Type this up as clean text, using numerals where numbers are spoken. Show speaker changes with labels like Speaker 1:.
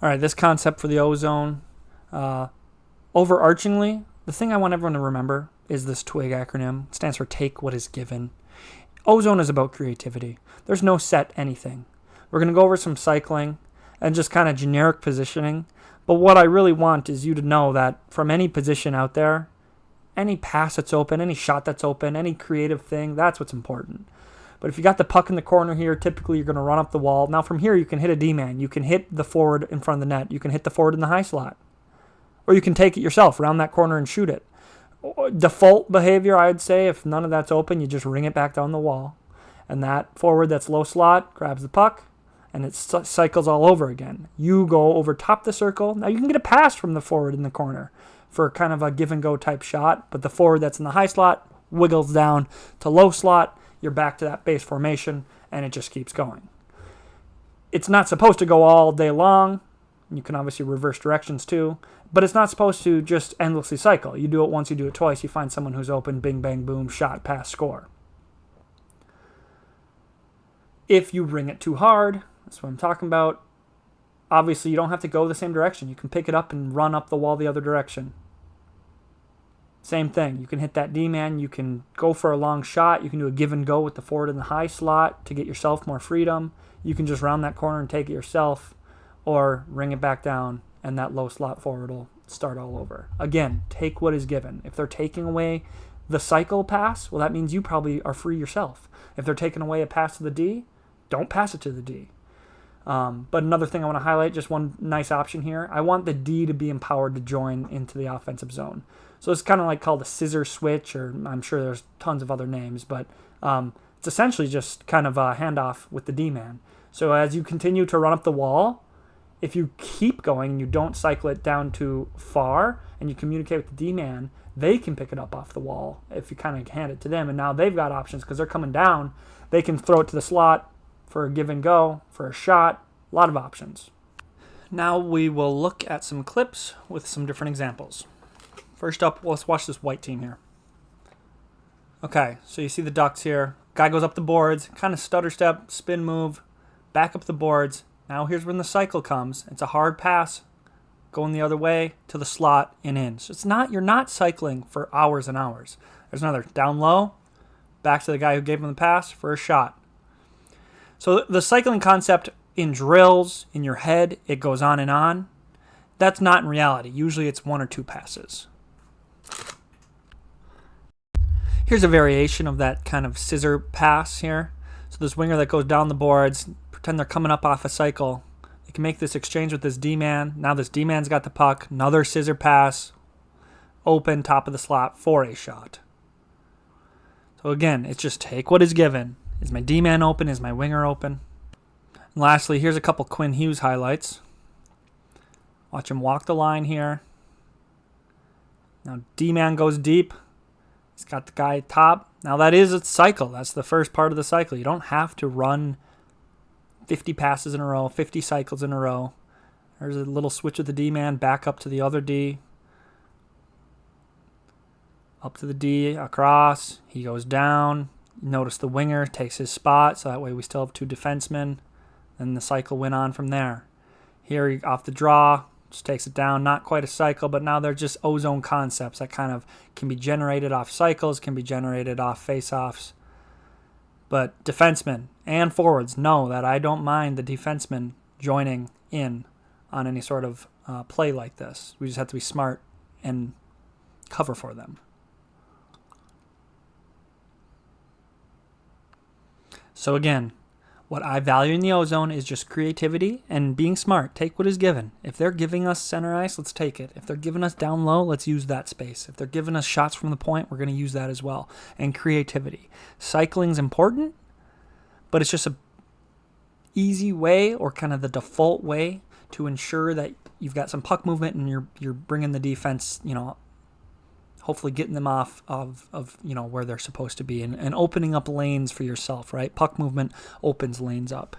Speaker 1: All right, this concept for the ozone, overarchingly, the thing I want everyone to remember is this TWIG acronym. It stands for Take What Is Given. Ozone is about creativity. There's no set anything. We're going to go over some cycling and just kind of generic positioning. But what I really want is you to know that from any position out there, any pass that's open, any shot that's open, any creative thing, that's what's important. But if you got the puck in the corner here, typically you're going to run up the wall. Now from here, you can hit a D-man. You can hit the forward in front of the net. You can hit the forward in the high slot. Or you can take it yourself, round that corner and shoot it. Default behavior, I'd say, if none of that's open, you just ring it back down the wall. And that forward that's low slot grabs the puck, and it cycles all over again. You go over top the circle. Now you can get a pass from the forward in the corner for kind of a give and go type shot, but the forward that's in the high slot wiggles down to low slot. You're back to that base formation, and it just keeps going. It's not supposed to go all day long. You can obviously reverse directions too, but it's not supposed to just endlessly cycle. You do it once, you do it twice, you find someone who's open, bing, bang, boom, shot, pass, score. If you ring it too hard, that's what I'm talking about, obviously you don't have to go the same direction. You can pick it up and run up the wall the other direction. Same thing. You can hit that D-man. You can go for a long shot. You can do a give and go with the forward in the high slot to get yourself more freedom. You can just round that corner and take it yourself, or ring it back down, and that low slot forward will start all over. Again, take what is given. If they're taking away the cycle pass, well, that means you probably are free yourself. If they're taking away a pass to the D, don't pass it to the D. But another thing I want to highlight, just one nice option here, I want the D to be empowered to join into the offensive zone. So it's kind of like called a scissor switch, or I'm sure there's tons of other names, but it's essentially just kind of a handoff with the D-man. So as you continue to run up the wall, if you keep going and you don't cycle it down too far and you communicate with the D-man, they can pick it up off the wall if you kind of hand it to them. And now they've got options because they're coming down. They can throw it to the slot for a give and go, for a shot, a lot of options. Now we will look at some clips with some different examples. First up, let's watch this white team here. Okay, so you see the Ducks here. Guy goes up the boards, kind of stutter step, spin move, back up the boards. Now here's when the cycle comes. It's a hard pass going the other way to the slot and in. So you're not cycling for hours and hours. There's another down low, back to the guy who gave him the pass for a shot. So the cycling concept in drills, in your head, it goes on and on. That's not in reality. Usually it's one or two passes. Here's a variation of that kind of scissor pass here. So this winger that goes down the boards, pretend they're coming up off a cycle. They can make this exchange with this D-man. Now this D-man's got the puck. Another scissor pass. Open, top of the slot for a shot. So again, it's just take what is given. Is my D-man open? Is my winger open? And lastly, here's a couple Quinn Hughes highlights. Watch him walk the line here. Now D-man goes deep. He's got the guy top. Now that is a cycle. That's the first part of the cycle. You don't have to run 50 passes in a row, 50 cycles in a row. There's a little switch with the D-man, back up to the other D. Up to the D, across. He goes down. Notice the winger takes his spot, so that way we still have two defensemen. Then the cycle went on from there. Here, off the draw, just takes it down. Not quite a cycle, but now they're just ozone concepts that kind of can be generated off cycles, can be generated off face-offs. But defensemen and forwards know that I don't mind the defensemen joining in on any sort of play like this. We just have to be smart and cover for them. So again, what I value in the ozone is just creativity and being smart. Take what is given. If they're giving us center ice, let's take it. If they're giving us down low, let's use that space. If they're giving us shots from the point, we're going to use that as well. And creativity. Cycling's important, but it's just a easy way, or kind of the default way, to ensure that you've got some puck movement and you're bringing the defense, hopefully getting them off of where they're supposed to be, and opening up lanes for yourself, right? Puck movement opens lanes up.